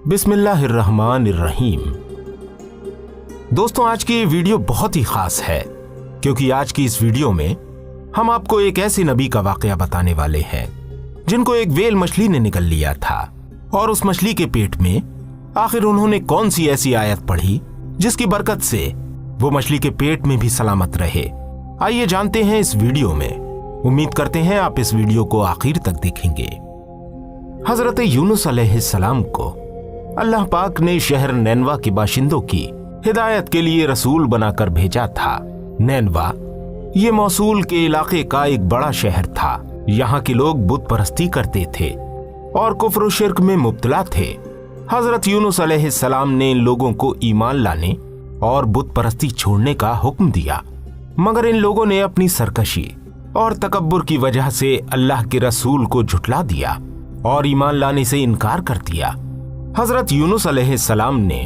बिस्मिल्लाहिर्रहमानिर्रहीम। दोस्तों, आज की ये वीडियो बहुत ही खास है क्योंकि आज की इस वीडियो में हम आपको एक ऐसे नबी का वाकया बताने वाले हैं जिनको एक व्हेल मछली ने निगल लिया था और उस मछली के पेट में आखिर उन्होंने कौन सी ऐसी आयत पढ़ी जिसकी बरकत से वो मछली के पेट में भी सलामत रहे। आइए जानते हैं इस वीडियो में। उम्मीद करते हैं आप इस वीडियो को आखिर तक देखेंगे। हजरत यूनुस अलैहिस्सलाम को अल्लाह पाक ने शहर नैनवा के बाशिंदों की हिदायत के लिए रसूल बनाकर भेजा था। नैनवा ये मौसूल के इलाके का एक बड़ा शहर था। यहाँ के लोग बुत परस्ती करते थे और कुफ्र और शिर्क में मुब्तला थे। हजरत यूनुस अलैहिस्सलाम ने इन लोगों को ईमान लाने और बुत परस्ती छोड़ने का हुक्म दिया, मगर इन लोगों ने अपनी सरकशी और तकब्बुर की वजह से अल्लाह के रसूल को झुठला दिया और ईमान लाने से इनकार कर दिया। हजरत यूनुस अलैहिस्सलाम ने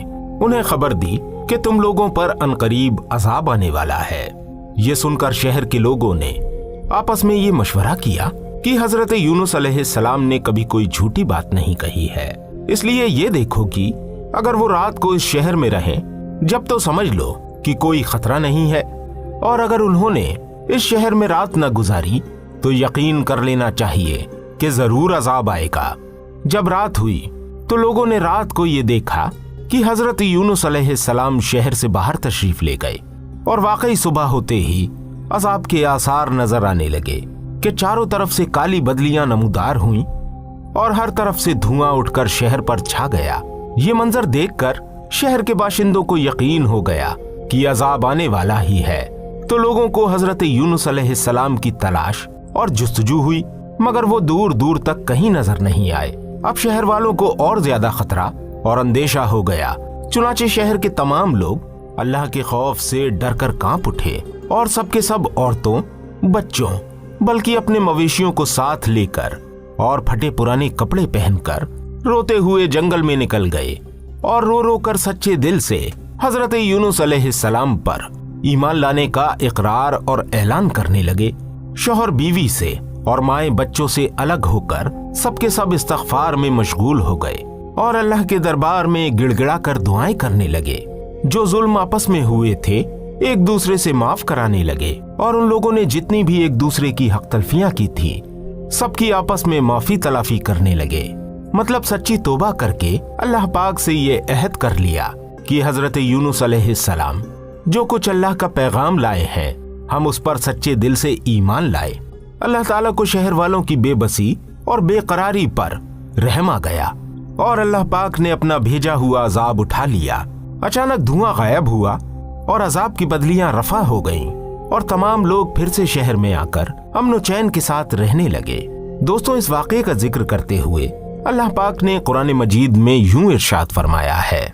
उन्हें खबर दी कि तुम लोगों पर अनकरीब अजाब आने वाला है। ये सुनकर शहर के लोगों ने आपस में ये मशवरा किया कि हजरत यूनुस अलैहिस्सलाम ने कभी कोई झूठी बात नहीं कही है, इसलिए ये देखो कि अगर वो रात को इस शहर में रहें जब तो समझ लो कि कोई खतरा नहीं है, और अगर उन्होंने इस शहर में रात न गुजारी तो यकीन कर लेना चाहिए कि जरूर अजाब आएगा। जब रात हुई तो लोगों ने रात को ये देखा कि हजरत यूनुस अलैहिस्सलाम शहर से बाहर तशरीफ ले गए और वाकई सुबह होते ही अजाब के आसार नजर आने लगे कि चारों तरफ से काली बदलियां नमूदार हुईं और हर तरफ से धुआं उठकर शहर पर छा गया। ये मंजर देखकर शहर के बाशिंदों को यकीन हो गया कि अजाब आने वाला ही है। तो लोगों को हजरत यूनुस अलैहिस्सलाम की तलाश और जुस्तजू हुई, मगर वो दूर दूर तक कहीं नजर नहीं आए। अब शहर वालों को और ज्यादा खतरा और अंदेशा हो गया। चुनाचे शहर के तमाम लोग अल्लाह के खौफ से डरकर कांप उठे और सबके सब औरतों, बच्चों, बल्कि अपने मवेशियों को साथ लेकर और फटे पुराने कपड़े पहनकर रोते हुए जंगल में निकल गए और रो रो कर सच्चे दिल से हजरत यूनुस अलैहिस्सलाम पर ईमान लाने का इकरार और ऐलान करने लगे। शौहर बीवी से और माए बच्चों से अलग होकर सबके सब इस्तगफार में मशगूल हो गए और अल्लाह के दरबार में गिड़गिड़ा कर दुआएं करने लगे। जो जुल्म आपस में हुए थे एक दूसरे से माफ कराने लगे और उन लोगों ने जितनी भी एक दूसरे की हक तलफियां की थी सबकी आपस में माफी तलाफी करने लगे। मतलब सच्ची तौबा करके अल्लाह पाक से ये अहद कर लिया कि हजरत यूनुस अलैहिस्सलाम जो कुछ अल्लाह का पैगाम लाए हैं हम उस पर सच्चे दिल से ईमान लाए। अल्लाह ताला को शहर वालों की बेबसी और बेकरारी पर रहम आ गया और अल्लाह पाक ने अपना भेजा हुआ अजाब उठा लिया। अचानक धुआं गायब हुआ और अजाब की बदलियां रफा हो गईं और तमाम लोग फिर से शहर में आकर अमन चैन के साथ रहने लगे। दोस्तों, इस वाक़े का जिक्र करते हुए अल्लाह पाक ने कुरान मजीद में यूं इरशाद फरमाया है,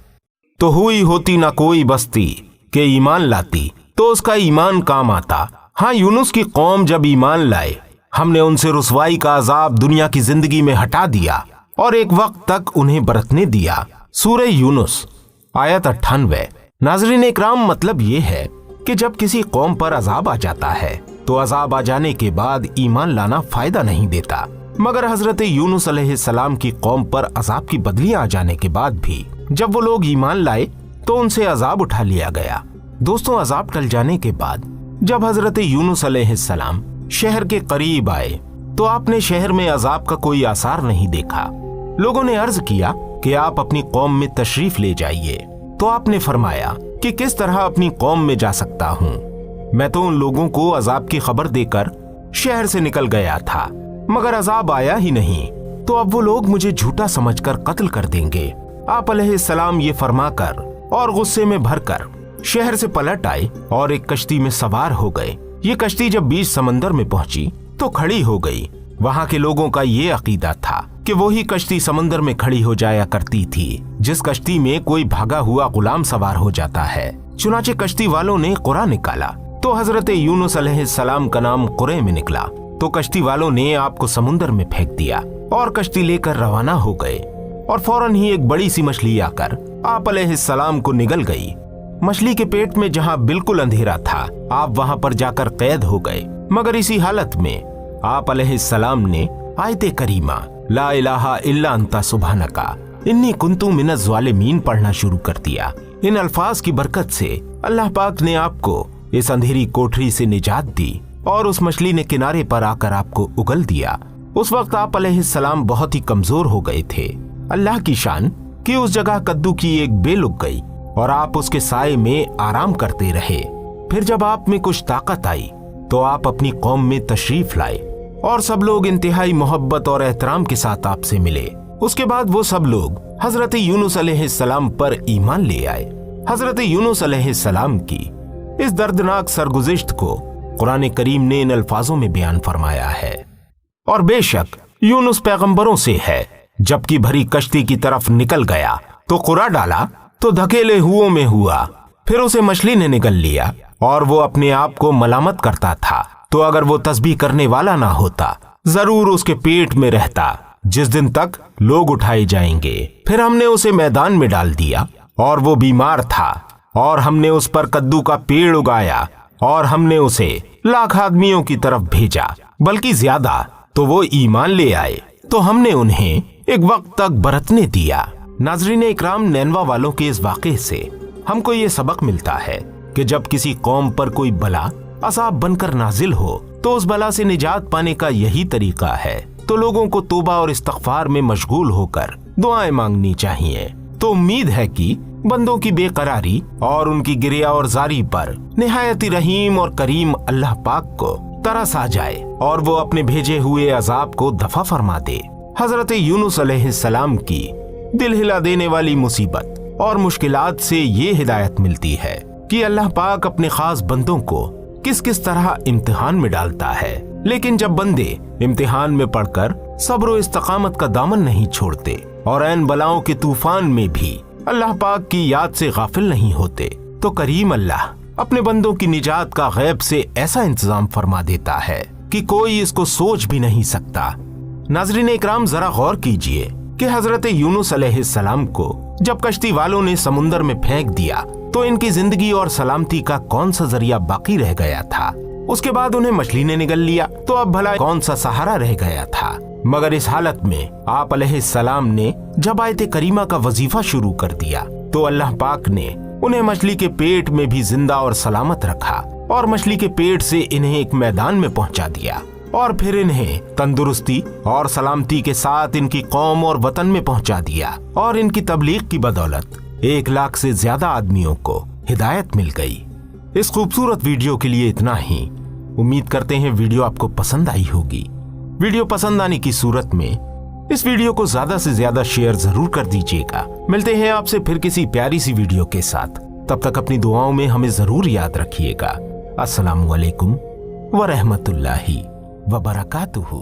तो हुई होती ना कोई बस्ती के ईमान लाती तो उसका ईमान काम आता। हाँ, यूनुस की कौम जब ईमान लाए हमने उनसे रुसवाई का अजाब दुनिया की जिंदगी में हटा दिया और एक वक्त तक उन्हें बरतने दिया। सूरह यूनुस आयत 98। नाज़रीन इकराम, मतलब ये है कि जब किसी कौम पर अजाब आ जाता है तो अजाब आ जाने के बाद ईमान लाना फायदा नहीं देता, मगर हजरत यूनुस अलैहिस्सलाम की कौम पर अजाब की बदलियां आ जाने के बाद भी जब वो लोग ईमान लाए तो उनसे अजाब उठा लिया गया। दोस्तों, अजाब टल जाने के बाद जब हजरत यूनुस अलैहिस्सलाम शहर के करीब आए तो आपने शहर में अजाब का कोई आसार नहीं देखा। लोगों ने अर्ज किया कि आप अपनी कौम में तशरीफ ले जाइए, तो आपने फरमाया कि किस तरह अपनी कौम में जा सकता हूँ, मैं तो उन लोगों को अजाब की खबर देकर शहर से निकल गया था, मगर अजाब आया ही नहीं, तो अब वो लोग मुझे झूठा समझकर कत्ल कर देंगे। आप अलैहिस्सलाम ये फरमाकर और गुस्से में भरकर शहर से पलट आए और एक कश्ती में सवार हो गए। ये कश्ती जब बीच समंदर में पहुंची तो खड़ी हो गई। वहां के लोगों का ये अकीदा था कि वही कश्ती समंदर में खड़ी हो जाया करती थी जिस कश्ती में कोई भागा हुआ गुलाम सवार हो जाता है। चुनाचे कश्ती वालों ने कुरा निकाला तो हजरत यूनुस अलैहिस्सलाम का नाम कुरे में निकला, तो कश्ती वालों ने आपको समुंदर में फेंक दिया और कश्ती लेकर रवाना हो गए और फौरन ही एक बड़ी सी मछली आकर आप अलैहिस्सलाम को निगल गई। मछली के पेट में जहां बिल्कुल अंधेरा था आप वहां पर जाकर कैद हो गए, मगर इसी हालत में आप अलैहिस्सलाम ने आयते करीमा ला इलाहा इल्ला अंता सुब्हानका इन्नी कुंतु मिनज़ ज़ालिमीन पढ़ना शुरू कर दिया। इन अल्फाज की बरकत से अल्लाह पाक ने आपको इस अंधेरी कोठरी से निजात दी और उस मछली ने किनारे पर आकर आपको उगल दिया। उस वक्त आप अलैहिस्सलाम बहुत ही कमजोर हो गए थे। अल्लाह की शान कि उस जगह कद्दू की एक बेल उग गई और आप उसके साए में आराम करते रहे। फिर जब आप में कुछ ताकत आई तो आप अपनी कौम में तशरीफ लाए और सब लोग इंतहाई मोहब्बत और एहतराम के साथ आपसे मिले। उसके बाद वो सब लोग हजरत यूनुस अलैहिस्सलाम पर ईमान ले आए। हजरत यूनुस अलैहिस्सलाम की इस दर्दनाक सरगुज़िश्त को कुरान करीम ने इन अल्फाजों में बयान फरमाया है। और बेशक यूनुस पैगंबरों से है, जबकि भरी कश्ती की तरफ निकल गया तो कुरा डाला तो धकेले हुओं में हुआ, फिर उसे मछली ने निगल लिया और वो अपने आप को मलामत करता था। तो अगर वो तस्बीह करने वाला ना होता जरूर उसके पेट में रहता जिस दिन तक लोग उठाए जाएंगे। फिर हमने उसे मैदान में डाल दिया और वो बीमार था और हमने उस पर कद्दू का पेड़ उगाया और हमने उसे लाख आदमियों की तरफ भेजा, बल्कि ज्यादा, तो वो ईमान ले आए तो हमने उन्हें एक वक्त तक बरतने दिया। नाज़रीन इकराम, नैनवा वालों के इस वाक़े से हमको ये सबक मिलता है कि जब किसी कौम पर कोई बला अज़ाब बनकर नाजिल हो तो उस बला से निजात पाने का यही तरीका है। तो लोगों को तौबा और इस्तिग़फ़ार में मशगूल होकर दुआएं मांगनी चाहिए। तो उम्मीद है कि बंदों की बेकरारी और उनकी गिरिया और जारी पर निहायत रहीम और करीम अल्लाह पाक को तरस आ जाए और वो अपने भेजे हुए अजाब को दफा फरमा दे। हजरत यूनुस अलैहिस्सलाम की दिल हिला देने वाली मुसीबत और मुश्किलात से ये हिदायत मिलती है कि अल्लाह पाक अपने खास बंदों को किस किस तरह इम्तिहान में डालता है। लेकिन जब बंदे इम्तिहान में पड़कर सब्र और इस्तकामत का दामन नहीं छोड़ते और ऐन बलाओं के तूफान में भी अल्लाह पाक की याद से गाफिल नहीं होते, तो करीम अल्लाह अपने बंदों की निजात का गैब से ऐसा इंतजाम फरमा देता है कि कोई इसको सोच भी नहीं सकता। नाज़रीन इकराम, जरा गौर कीजिए कि हजरत यूनुस अलैहिस्सलाम को जब कश्ती वालों ने समुंदर में फेंक दिया तो इनकी जिंदगी और सलामती का कौन सा जरिया बाकी रह गया था। उसके बाद उन्हें मछली ने निगल लिया तो अब भला कौन सा सहारा रह गया था। मगर इस हालत में आप अलैहिस्सलाम ने जब आयत करीमा का वजीफा शुरू कर दिया तो अल्लाह पाक ने उन्हें मछली के पेट में भी जिंदा और सलामत रखा और मछली के पेट से इन्हें एक मैदान में पहुंचा दिया और फिर इन्हें तंदुरुस्ती और सलामती के साथ इनकी कौम और वतन में पहुंचा दिया और इनकी तबलीग की बदौलत 1 लाख से ज्यादा आदमियों को हिदायत मिल गई। इस खूबसूरत वीडियो के लिए इतना ही। उम्मीद करते हैं वीडियो आपको पसंद आई होगी। वीडियो पसंद आने की सूरत में इस वीडियो को ज्यादा से ज्यादा शेयर जरूर कर दीजिएगा। मिलते हैं आपसे फिर किसी प्यारी सी वीडियो के साथ। तब तक अपनी दुआओं में हमें जरूर याद रखिएगा। अस्सलामु अलैकुम व रहमतुल्लाहि व बरकातुहू।